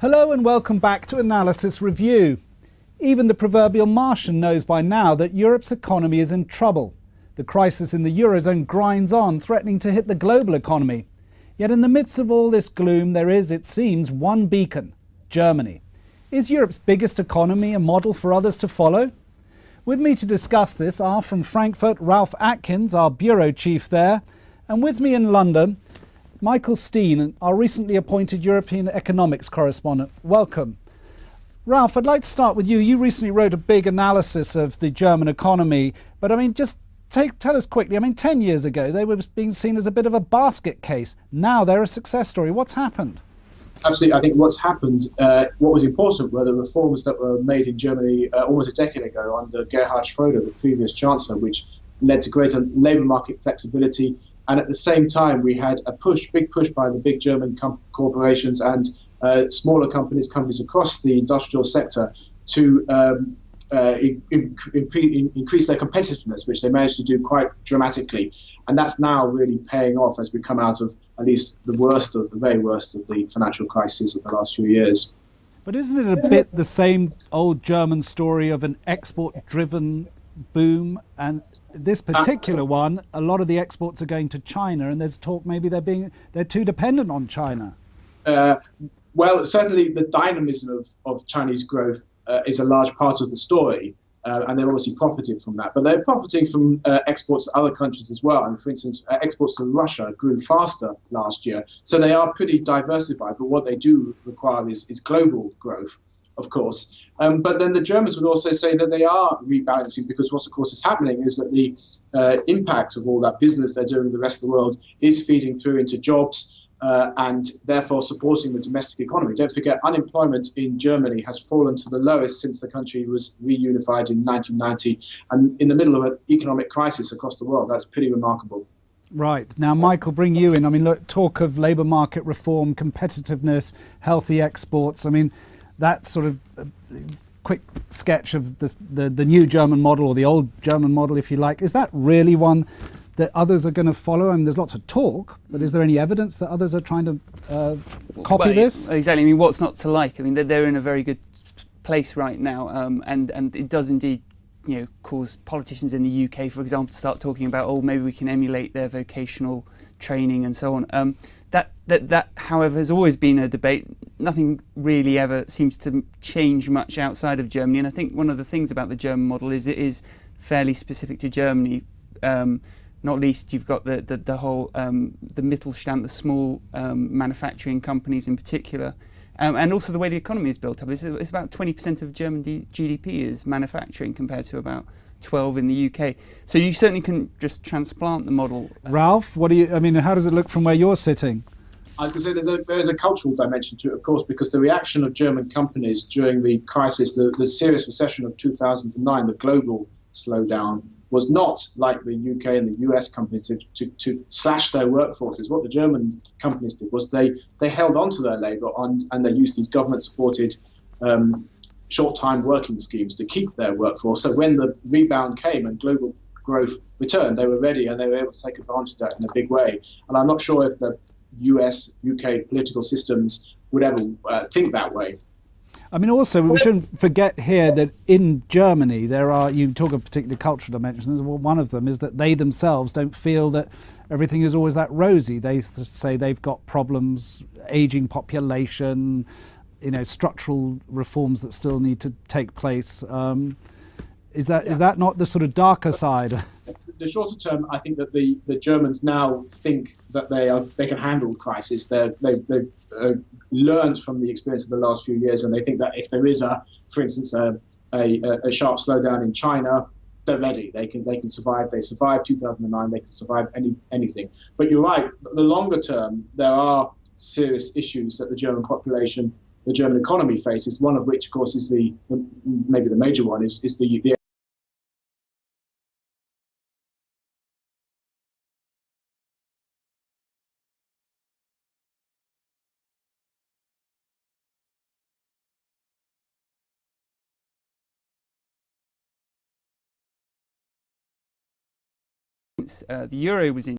Hello and welcome back to Analysis Review. Even the proverbial Martian knows by now that Europe's economy is in trouble. The crisis in the Eurozone grinds on, threatening to hit the global economy. Yet in the midst of all this gloom, there is, it seems, one beacon: Germany. Is Europe's biggest economy a model for others to follow? With me to discuss this are from Frankfurt, Ralph Atkins, our bureau chief there, and with me in London, Michael Steen, our recently appointed European economics correspondent. Welcome. Ralph, I'd like to start with you. You recently wrote a big analysis of the German economy, but just tell us quickly, 10 years ago they were being seen as a bit of a basket case. Now they're a success story. What's happened? Absolutely. I think what's happened, what was important were the reforms that were made in Germany almost a decade ago under Gerhard Schröder, the previous chancellor, which led to greater labour market flexibility. And at the same time, we had a big push by the big German corporations and smaller companies across the industrial sector to increase their competitiveness, which they managed to do quite dramatically. And that's now really paying off as we come out of at least the very worst of the financial crisis of the last few years. But isn't it a bit the same old German story of an export-driven boom? And this particular one, a lot of the exports are going to China, and there's talk maybe they're too dependent on China. Well, certainly the dynamism of Chinese growth is a large part of the story, and they're obviously profiting from that. But they're profiting from exports to other countries as well. And for instance, exports to Russia grew faster last year. So they are pretty diversified, but what they do require is global growth, of course. But then the Germans would also say that they are rebalancing, because what, of course, is happening is that the impact of all that business they're doing in the rest of the world is feeding through into jobs and therefore supporting the domestic economy. Don't forget, unemployment in Germany has fallen to the lowest since the country was reunified in 1990, and in the middle of an economic crisis across the world. That's pretty remarkable. Right. Now, Michael, bring you in. Look, talk of labour market reform, competitiveness, healthy exports. That sort of quick sketch of the new German model, or the old German model, if you like, is that really one that others are going to follow? There's lots of talk, but is there any evidence that others are trying to copy this? Exactly. What's not to like? They're in a very good place right now, and it does indeed, cause politicians in the UK, for example, to start talking about, oh, maybe we can emulate their vocational training and so on. That, however, has always been a debate. Nothing really ever seems to change much outside of Germany. And I think one of the things about the German model is it is fairly specific to Germany. Not least, you've got the whole the Mittelstand, the small manufacturing companies in particular, and also the way the economy is built up. It's about 20% of German GDP is manufacturing, compared to about 12 in the UK. So you certainly can just transplant the model. Ralph, what do you? How does it look from where you're sitting? I was going to say there is a cultural dimension to it, of course, because the reaction of German companies during the crisis, the serious recession of 2009, the global slowdown, was not like the UK and the US companies to slash their workforces. What the German companies did was they held on to their labour and they used these government-supported short-time working schemes to keep their workforce. So when the rebound came and global growth returned, they were ready and they were able to take advantage of that in a big way. And I'm not sure if the US, UK political systems would ever think that way. Also, we shouldn't forget here that in Germany you talk of particular cultural dimensions. Well, one of them is that they themselves don't feel that everything is always that rosy. They say they've got problems, aging population, structural reforms that still need to take place. Is that not the sort of darker side? The shorter term, I think that the Germans now think that they can handle crisis. They've learned from the experience of the last few years, and they think that if there is for instance, a sharp slowdown in China, they're ready. They can survive. They survived 2009. They can survive anything. But you're right. The longer term, there are serious issues that the German population, the German economy faces. One of which, of course, is maybe the major one is the the euro was in